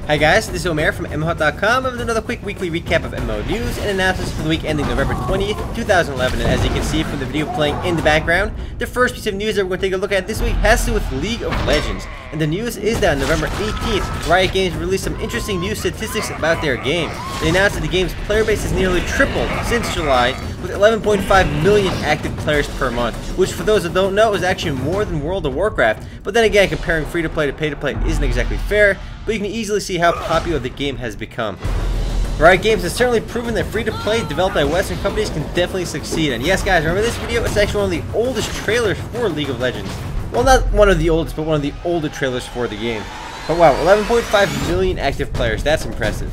Hi guys, this is Omer from MMOHut.com with another quick weekly recap of MMO news and announcements for the week ending November 20th, 2011. And as you can see from the video playing in the background, the first piece of news that we're going to take a look at this week has to do with League of Legends. And the news is that on November 18th, Riot Games released some interesting new statistics about their game. They announced that the game's player base has nearly tripled since July, with 11.5 million active players per month, which for those that don't know is actually more than World of Warcraft. But then again, comparing free-to-play to pay-to-play isn't exactly fair, but you can easily see how popular the game has become. Riot Games has certainly proven that free-to-play developed by Western companies can definitely succeed. And yes guys, remember this video? It's actually one of the oldest trailers for League of Legends. Well, not one of the oldest, but one of the older trailers for the game. But wow, 11.5 million active players, that's impressive.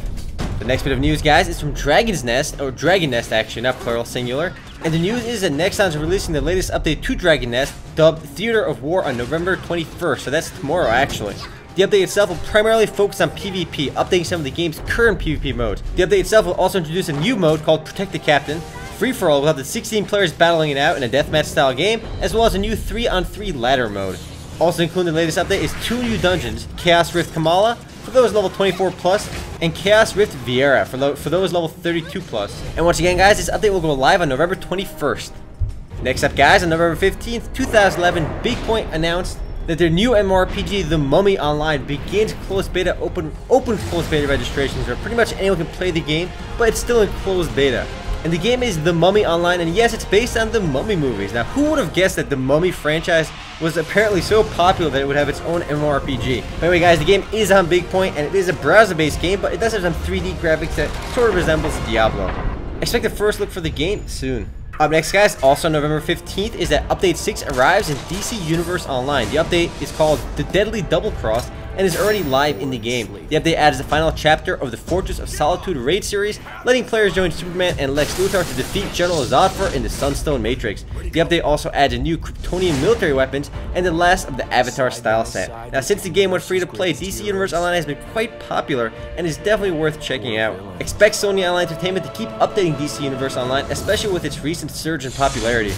The next bit of news, guys, is from Dragon's Nest, or Dragon Nest actually, not plural, singular. And the news is that Nexon's releasing the latest update to Dragon Nest, dubbed Theater of War, on November 21st, so that's tomorrow actually. The update itself will primarily focus on PvP, updating some of the game's current PvP modes. The update itself will also introduce a new mode called Protect the Captain. Free-for-all will have the 16 players battling it out in a deathmatch style game, as well as a new 3-on-3 ladder mode. Also included in the latest update is 2 new dungeons, Chaos Rift Kamala, for those level 24 plus, and Chaos Rift Viera for those level 32 plus. And once again guys, this update will go live on November 21st. Next up guys, on November 15th, 2011, BigPoint announced that their new MMORPG, The Mummy Online, begins closed beta open closed beta registrations, where pretty much anyone can play the game, but it's still in closed beta. And the game is The Mummy Online, and yes, it's based on the Mummy movies. Now, who would have guessed that the Mummy franchise was apparently so popular that it would have its own MMORPG? But anyway, guys, the game is on BigPoint, and it is a browser-based game, but it does have some 3D graphics that sort of resembles Diablo. Expect a first look for the game soon. Up next, guys, also November 15th, is that Update 6 arrives in DC Universe Online. The update is called The Deadly Double Cross and is already live in the game. The update adds the final chapter of the Fortress of Solitude raid series, letting players join Superman and Lex Luthor to defeat General Zodfer in the Sunstone Matrix. The update also adds a new Kryptonian military weapons and the last of the Avatar style set. Now, since the game went free to play, DC Universe Online has been quite popular and is definitely worth checking out. Expect Sony Online Entertainment to keep updating DC Universe Online, especially with its recent surge in popularity.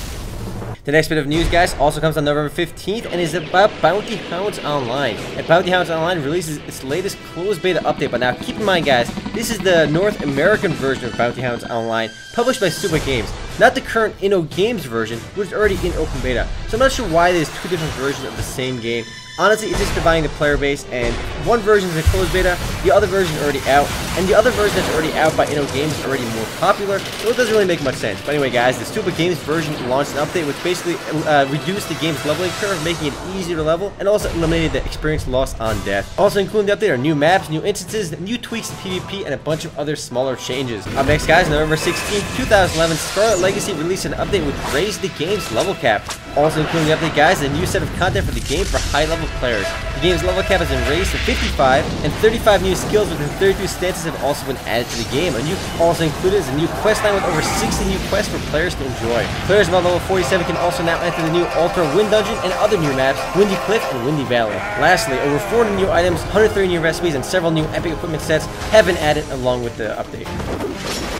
The next bit of news, guys, also comes on November 15th and is about Bounty Hounds Online. And Bounty Hounds Online releases its latest closed beta update, but now keep in mind, guys, this is the North American version of Bounty Hounds Online, published by Super Games, not the current InnoGames version, which is already in open beta. So I'm not sure why there's two different versions of the same game. Honestly, it's just dividing the player base, and one version is in closed beta, the other version is already out, and the other version that's already out by InnoGames is already more popular, so it doesn't really make much sense. But anyway guys, the Super Games version launched an update which basically reduced the game's leveling curve, making it easier to level, and also eliminated the experience lost on death. Also including the update are new maps, new instances, new tweaks to PvP, and a bunch of other smaller changes. Up next guys, November 16th, 2011, Scarlet Legacy released an update which raised the game's level cap. Also including the update guys, a new set of content for the game for high-level players. The game's level cap has been raised to 55, and 35 new skills within 32 stances have also been added to the game. A new also included is a new quest line with over 60 new quests for players to enjoy. Players above level 47 can also now enter the new Ultra Wind Dungeon and other new maps, Windy Cliff and Windy Valley. Lastly, over 400 new items, 130 new recipes, and several new epic equipment sets have been added along with the update.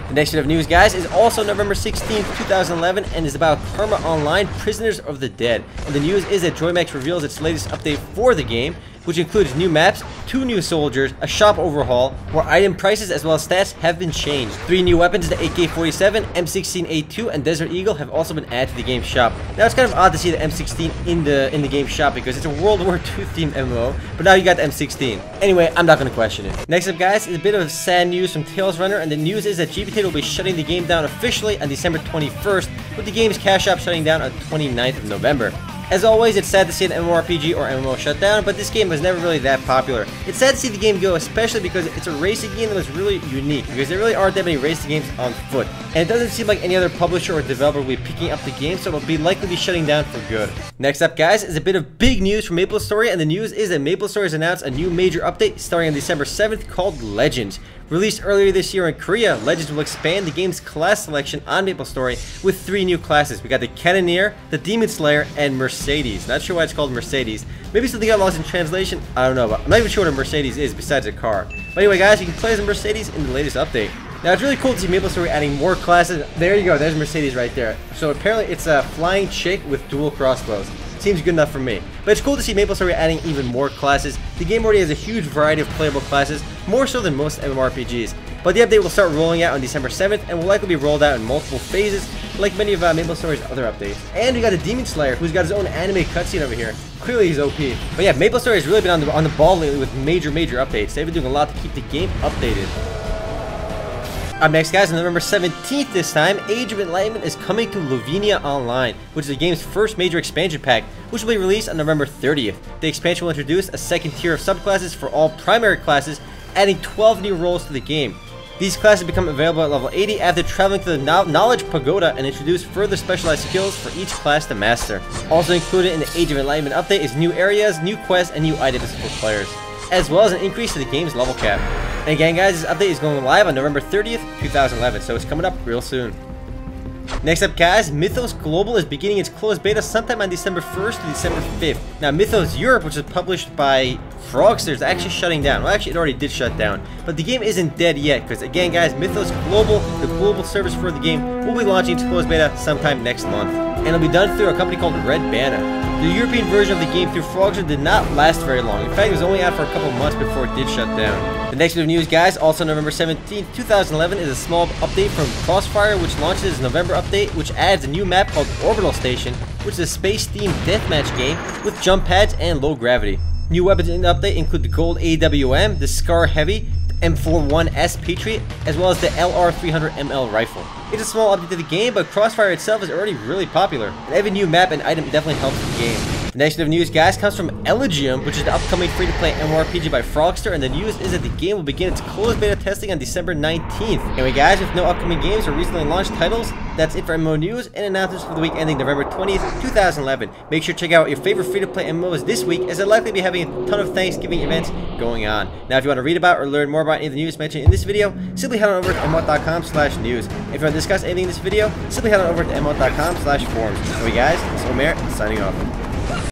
The next bit of news, guys, is also November 16th, 2011, and is about Karma Online Prisoners of the Dead. And the news is that JoyMax reveals its latest update for the game, which includes new maps, 2 new soldiers, a shop overhaul, where item prices as well as stats have been changed. 3 new weapons, the AK-47, M16A2, and Desert Eagle have also been added to the game shop. Now it's kind of odd to see the M16 in the game shop because it's a World War II themed MMO, but now you got the M16. Anyway, I'm not going to question it. Next up guys is a bit of sad news from Tales Runner, and the news is that GBT will be shutting the game down officially on December 21st, with the game's cash shop shutting down on 29th of November. As always, it's sad to see an MMORPG or MMO shut down, but this game was never really that popular. It's sad to see the game go, especially because it's a racing game that was really unique, because there really aren't that many racing games on foot. And it doesn't seem like any other publisher or developer will be picking up the game, so it'll be likely to be shutting down for good. Next up, guys, is a bit of big news from MapleStory, and the news is that MapleStory has announced a new major update starting on December 7th called Legends. Released earlier this year in Korea, Legends will expand the game's class selection on MapleStory with 3 new classes. We got the Cannoneer, the Demon Slayer, and Mercedes. Not sure why it's called Mercedes. Maybe something got lost in translation. I don't know, but I'm not even sure what a Mercedes is besides a car. But anyway, guys, you can play as a Mercedes in the latest update. Now, it's really cool to see MapleStory adding more classes. There you go, there's Mercedes right there. So apparently it's a flying chick with dual crossbows. seems good enough for me. But it's cool to see MapleStory adding even more classes. The game already has a huge variety of playable classes, more so than most MMORPGs. But the update will start rolling out on December 7th and will likely be rolled out in multiple phases, like many of MapleStory's other updates. And we got a Demon Slayer who's got his own anime cutscene over here. Clearly he's OP. But yeah, MapleStory has really been on the ball lately with major updates. They've been doing a lot to keep the game updated. Up next, guys, on November 17th this time, Age of Enlightenment is coming to Luvinia Online, which is the game's first major expansion pack, which will be released on November 30th. The expansion will introduce a second tier of subclasses for all primary classes, adding 12 new roles to the game. These classes become available at level 80 after traveling to the Knowledge Pagoda and introduce further specialized skills for each class to master. Also included in the Age of Enlightenment update is new areas, new quests, and new items for players, as well as an increase to the game's level cap. And again, guys, this update is going live on November 30th, 2011, so it's coming up real soon. Next up, guys, Mythos Global is beginning its closed beta sometime on December 1st to December 5th. Now, Mythos Europe, which is published by Frogster, is actually shutting down. Well, actually, it already did shut down. But the game isn't dead yet, because again, guys, Mythos Global, the global service for the game, will be launching its closed beta sometime next month. And it'll be done through a company called Red Banner. The European version of the game through Frogster did not last very long. In fact, it was only out for a couple months before it did shut down. The next bit of news, guys, also November 17th, 2011, is a small update from CrossFire, which launches its November update, which adds a new map called Orbital Station, which is a space-themed deathmatch game with jump pads and low gravity. New weapons in the update include the Gold AWM, the Scar Heavy, M41S Patriot, as well as the LR300ML rifle. It's a small update to the game, but Crossfire itself is already really popular, and every new map and item definitely helps the game. The next bit of news, guys, comes from Eligium, which is the upcoming free-to-play MMORPG by Frogster, and the news is that the game will begin its closed beta testing on December 19th. Anyway, guys, with no upcoming games or recently launched titles, that's it for MMO news and announcements for the week ending November 20th, 2011. Make sure to check out your favorite free-to-play MMOs this week, as they'll likely be having a ton of Thanksgiving events going on. Now, if you want to read about or learn more about any of the news mentioned in this video, simply head on over to MMOHut.com/news. If you want to discuss anything in this video, simply head on over to MMOHut.com/forums. Anyway, guys, this is Omer, signing off.